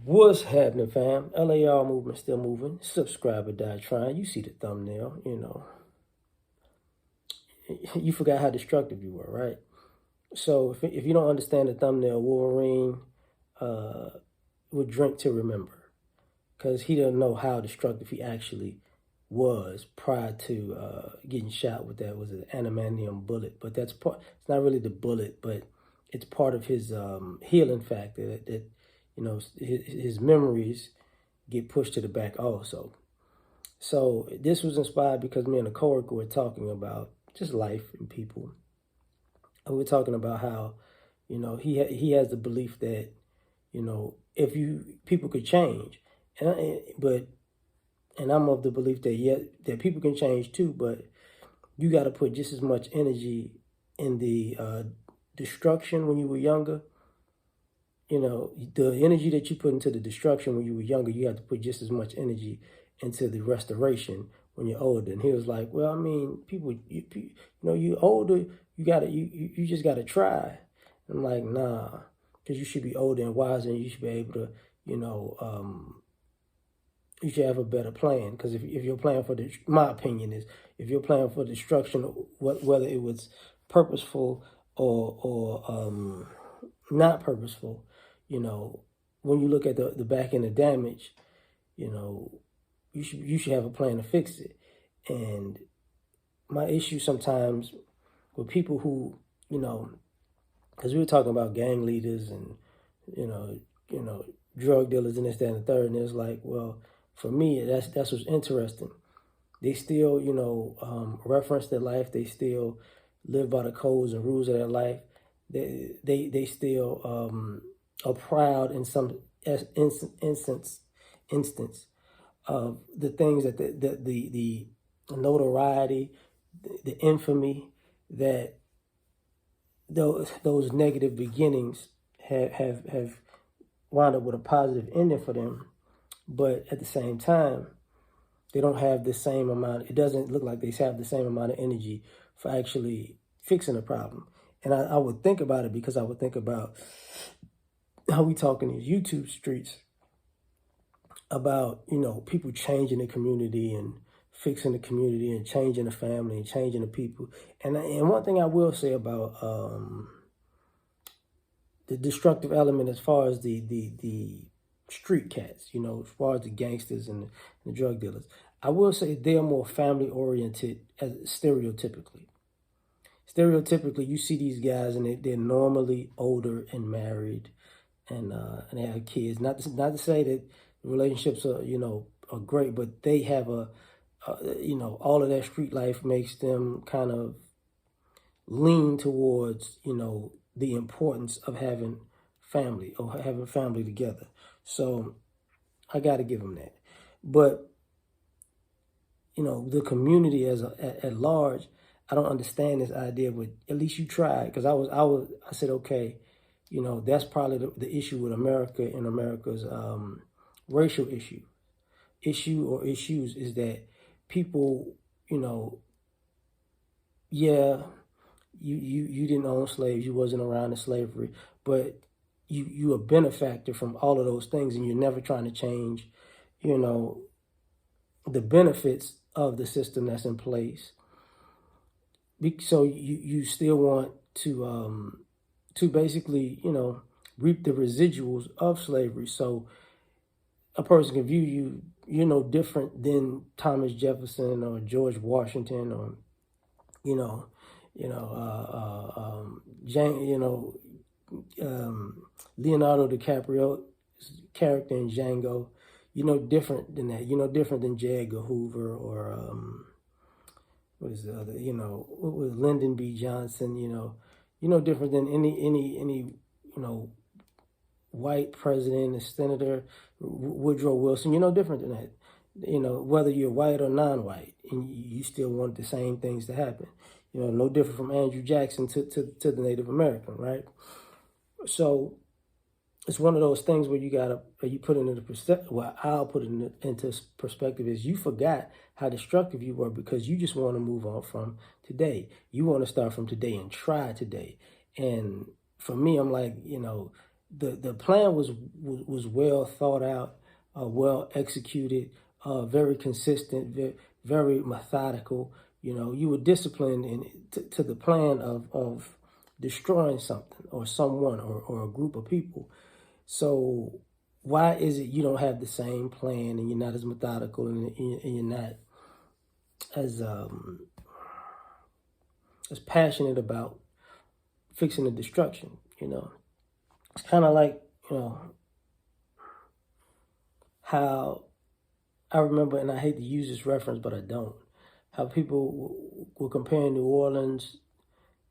What's happening, fam? L.A.R movement still moving. Subscribe or die trying. You see the thumbnail, You forgot how destructive you were, right? So if you don't understand the thumbnail, Wolverine would drink to remember. Because he didn't know how destructive he actually was prior to getting shot with that was an adamantium bullet. But that's part. It's not really the bullet, but it's part of his healing factor that his memories get pushed to the back also. So this was inspired because me and a coworker were talking about just life and people. And we're talking about how, he has the belief that, if people could change, but I'm of the belief that that people can change too, but you got to put just as much energy in the destruction when you were younger. The energy that you put into the destruction when you were younger, you have to put just as much energy into the restoration when you're older. And he was like, well, I mean, you older, you just gotta try. I'm like, nah, because you should be older and wiser, and you should be able to, you should have a better plan. Because if you're planning for my opinion is, if you're planning for destruction, whether it was purposeful or not purposeful, when you look at the back end of damage, you should have a plan to fix it. And my issue sometimes with people who, because we were talking about gang leaders and drug dealers and this, that, and the third, and it's like, well, for me, that's what's interesting. They still, reference their life. They still live by the codes and rules of their life. They still are proud in some instance of the things that the notoriety, the infamy that those negative beginnings have wound up with a positive ending for them. But at the same time, they don't have the same amount. It doesn't look like they have the same amount of energy for actually fixing a problem. And I would think about it because I would think about how we talk in these YouTube streets about, people changing the community and fixing the community and changing the family and changing the people. And one thing I will say about the destructive element as far as the street cats, as far as the gangsters and the drug dealers, I will say they're more family oriented stereotypically. Stereotypically, you see these guys and they're normally older and married and they have kids. Not to say that relationships are great, but they have all of that street life makes them kind of lean towards, the importance of having family or having family together. So I got to give them that. But, the community at large, I don't understand this idea, but at least you tried. Because I said, okay, that's probably the issue with America and America's racial issue or issues is that people, yeah, you didn't own slaves, you wasn't around in slavery, but you a benefactor from all of those things, and you're never trying to change, the benefits of the system that's in place. So you still want to basically, reap the residuals of slavery. So a person can view you, different than Thomas Jefferson or George Washington or, you know, Leonardo DiCaprio's character in Django, different than that. Different than J. Edgar Hoover or what is the other? What was Lyndon B. Johnson? Different than any white president, a senator, Woodrow Wilson. Different than that. Whether you're white or non-white, and you still want the same things to happen. No different from Andrew Jackson to the Native American, right? So it's one of those things where you put it into perspective. Well, I'll put it into perspective is you forgot how destructive you were because you just want to move on from today. You want to start from today and try today. And for me, I'm like, the plan was well thought out, well executed, very consistent, very methodical. You know, you were disciplined to the plan of destroying something or someone or a group of people. So why is it you don't have the same plan and you're not as methodical and you're not as as passionate about fixing the destruction? You know, it's kind of like, you know, how I remember, and I hate to use this reference, but I don't, how people were comparing New Orleans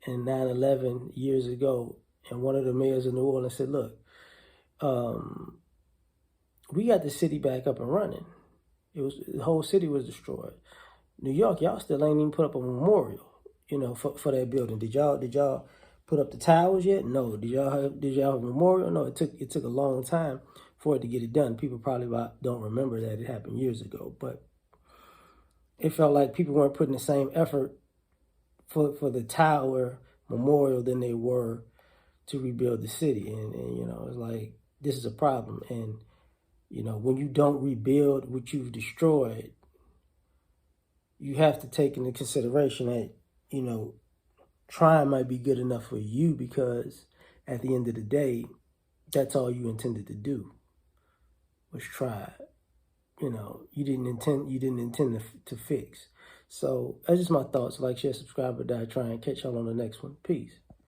and 9/11 years ago, and one of the mayors of New Orleans said, look, um, we got the city back up and running. The whole city was destroyed. New York, y'all still ain't even put up a memorial, you know, for that building. Did y'all put up the towers yet? No. Did y'all have a memorial? No. It took a long time for it to get it done. People probably don't remember that it happened years ago, but it felt like people weren't putting the same effort for the tower memorial than they were to rebuild the city. And you know, it's like, this is a problem. And, you know, when you don't rebuild what you've destroyed, you have to take into consideration that, you know, trying might be good enough for you because at the end of the day, that's all you intended to do was try. You know, you didn't intend to fix. So that's just my thoughts. Like, share, subscribe, or die. Try and catch y'all on the next one. Peace.